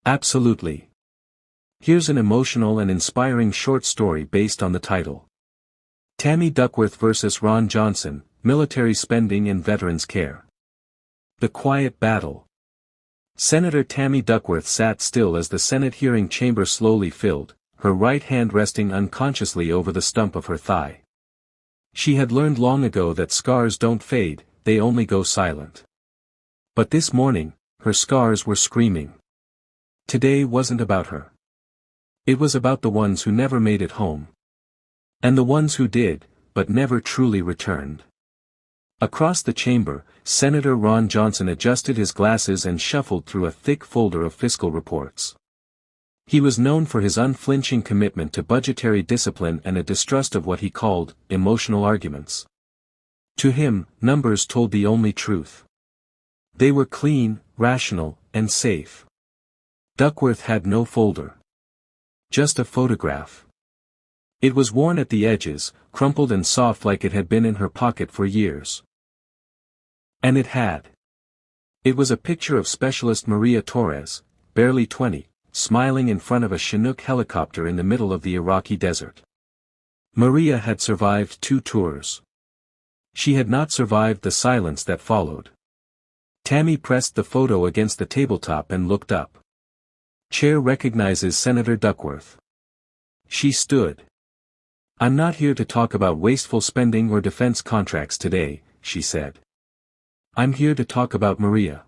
Absolutely. Here's an emotional and inspiring short story based on the title. Tammy Duckworth vs. Ron Johnson, Military Spending and Veterans Care. The Quiet Battle. Senator Tammy Duckworth sat still as the Senate hearing chamber slowly filled, her right hand resting unconsciously over the stump of her thigh. She had learned long ago that scars don't fade, they only go silent. But this morning, her scars were screaming. Today wasn't about her. It was about the ones who never made it home. And the ones who did, but never truly returned. Across the chamber, Senator Ron Johnson adjusted his glasses and shuffled through a thick folder of fiscal reports. He was known for his unflinching commitment to budgetary discipline and a distrust of what he called emotional arguments. To him, numbers told the only truth. They were clean, rational, and safe. Duckworth had no folder. Just a photograph. It was worn at the edges, crumpled and soft like it had been in her pocket for years. And it had. It was a picture of Specialist Maria Torres, barely 20, smiling in front of a Chinook helicopter in the middle of the Iraqi desert. Maria had survived 2 tours. She had not survived the silence that followed. Tammy pressed the photo against the tabletop and looked up. Chair recognizes Senator Duckworth. She stood. I'm not here to talk about wasteful spending or defense contracts today, she said. I'm here to talk about Maria.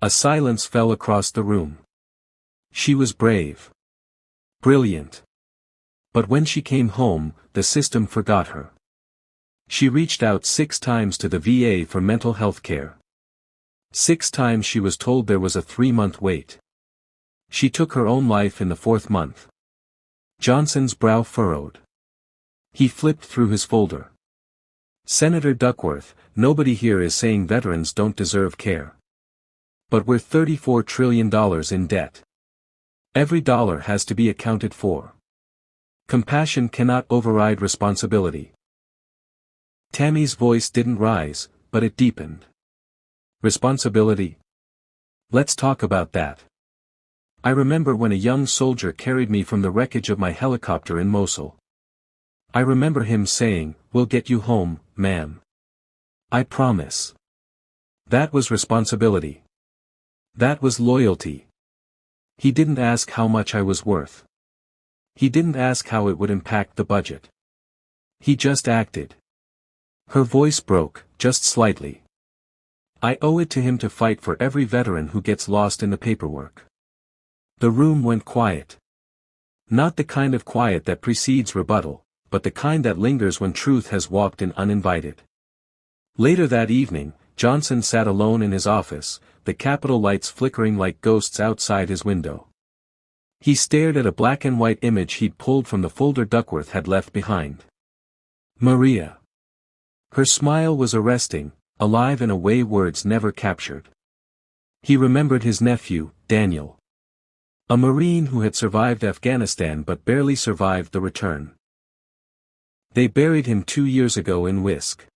A silence fell across the room. She was brave. Brilliant. But when she came home, the system forgot her. She reached out 6 times to the VA for mental health care. 6 times she was told there was a 3-month wait. She took her own life in the 4th month. Johnson's brow furrowed. He flipped through his folder. Senator Duckworth, nobody here is saying veterans don't deserve care. But we're $34 trillion in debt. Every dollar has to be accounted for. Compassion cannot override responsibility. Tammy's voice didn't rise, but it deepened. Responsibility? Let's talk about that. I remember when a young soldier carried me from the wreckage of my helicopter in Mosul. I remember him saying, "We'll get you home, ma'am. I promise." That was responsibility. That was loyalty. He didn't ask how much I was worth. He didn't ask how it would impact the budget. He just acted. Her voice broke, just slightly. I owe it to him to fight for every veteran who gets lost in the paperwork. The room went quiet. Not the kind of quiet that precedes rebuttal, but the kind that lingers when truth has walked in uninvited. Later that evening, Johnson sat alone in his office, the Capitol lights flickering like ghosts outside his window. He stared at a black and white image he'd pulled from the folder Duckworth had left behind. Maria. Her smile was arresting, alive in a way words never captured. He remembered his nephew, Daniel. A Marine who had survived Afghanistan but barely survived the return. They buried him 2 years ago in Wisk.